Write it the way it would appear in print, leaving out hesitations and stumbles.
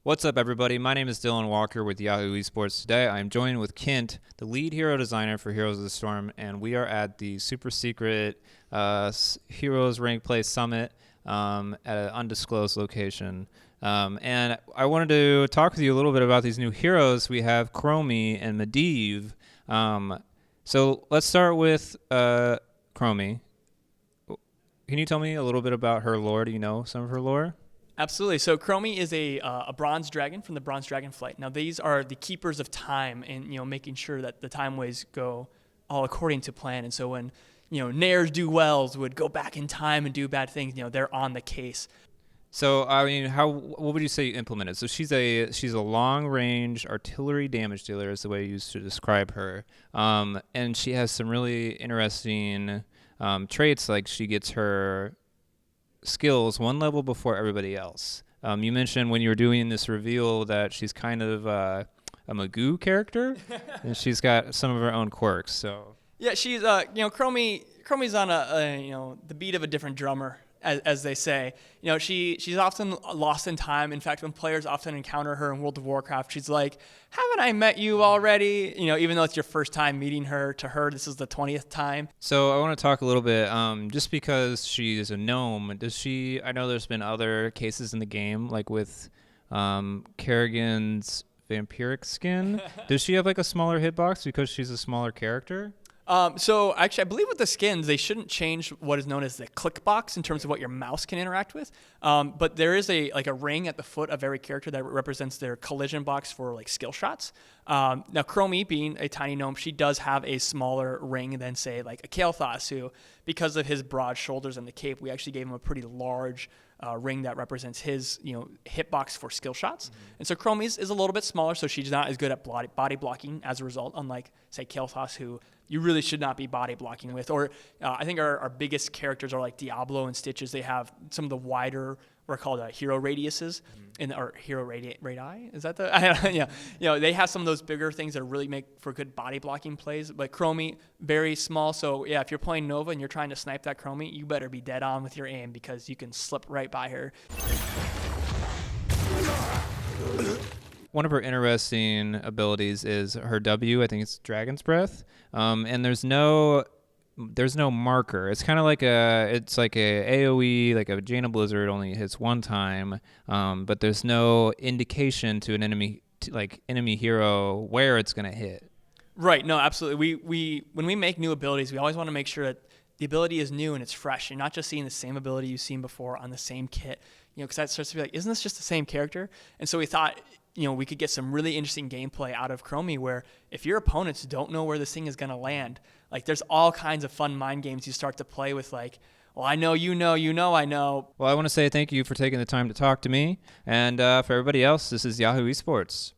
What's up, everybody? My name is Dylan Walker with Yahoo Esports. Today, I'm joined with Kent, the lead hero designer for Heroes of the Storm, and we are at the super secret Heroes Rank Play Summit at an undisclosed location. And I wanted to talk with you a little bit about these new heroes. We have Chromie and Medivh. So let's start with Chromie. Can you tell me a little bit about her lore? Do you know some of her lore? Absolutely. So Chromie is a bronze dragon from the Bronze Dragon Flight. Now these are the keepers of time, and making sure that the time ways go all according to plan. And so when ne'er do wells would go back in time and do bad things, they're on the case. So I mean, what would you say you implemented? So she's a long range artillery damage dealer is the way you used to describe her, and she has some really interesting traits. Like she gets her skills one level before everybody else. You mentioned when you were doing this reveal that she's kind of a Magoo character, and she's got some of her own quirks. So yeah, she's Chromie's on the beat of a different drummer, as they say. She's often lost in time. In fact, when players often encounter her in World of Warcraft, she's like, "Haven't I met you already?" Even though it's your first time meeting her, to her this is the 20th time. So I want to talk a little bit. Just because she's a gnome, does she? I know there's been other cases in the game, like with Kerrigan's vampiric skin. Does she have like a smaller hitbox because she's a smaller character? So actually, I believe with the skins, they shouldn't change what is known as the click box in terms of what your mouse can interact with. But there is a ring at the foot of every character that represents their collision box for like skill shots. Now Chromie, being a tiny gnome, she does have a smaller ring than say like a Kael'thas, who, because of his broad shoulders and the cape, we actually gave him a pretty large ring that represents his hitbox for skill shots. And so Chromie's is a little bit smaller, so she's not as good at body blocking as a result, unlike say Kael'thas, who you really should not be body blocking with. Or I think our biggest characters are like Diablo and Stitches. They have some of the wider, what are called hero radiuses, or hero radii. Is that the? Yeah. They have some of those bigger things that really make for good body blocking plays. But Chromie, very small. So yeah, if you're playing Nova and you're trying to snipe that Chromie, you better be dead on with your aim, because you can slip right by her. One of her interesting abilities is her W. I think it's Dragon's Breath. And there's no marker. It's kind of like a AOE, like a Jaina Blizzard only hits one time. But there's no indication to an enemy hero where it's gonna hit. Right. No, absolutely. We when we make new abilities, we always want to make sure that the ability is new and it's fresh. You're not just seeing the same ability you've seen before on the same kit. Because that starts to be like, isn't this just the same character? And so we thought, we could get some really interesting gameplay out of Chromie, where if your opponents don't know where this thing is going to land, like there's all kinds of fun mind games you start to play with, like, well, I know you know, I know. Well, I want to say thank you for taking the time to talk to me. And for everybody else, this is Yahoo Esports.